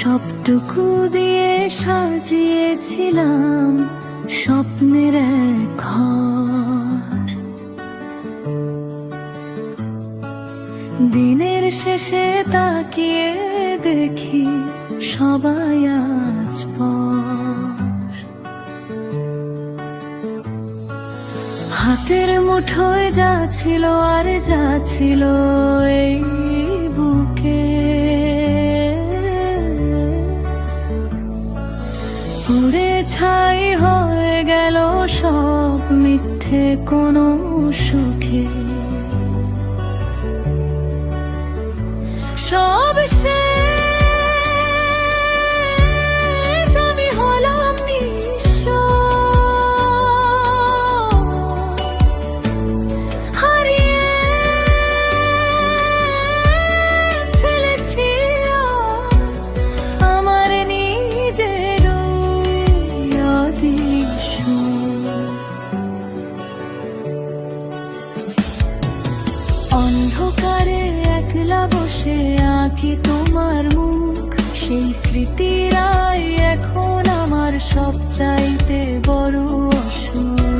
সবটুকু দিয়ে সাজিয়েছিলাম স্বপ্নের এক ঘর। দিনের শেষে তাকিয়ে দেখি সবাই আজ পর। হাতের মুঠোয় যা ছিল আর যা ছিল এই বুকে, পুড়ে ছাই হয়ে গেল সব মিথ্যে কোনো সুখে। সব শেষ, আমি হলাম নিঃস্ব, হারিয়ে ফেলেছি আজ আমার নিজের অদৃশ্য। অন্ধকারে একলা বসে আঁকি তোমার মুখ, সেই স্মৃতিরাই এখন আমার সবচাইতে বড় অসুখ।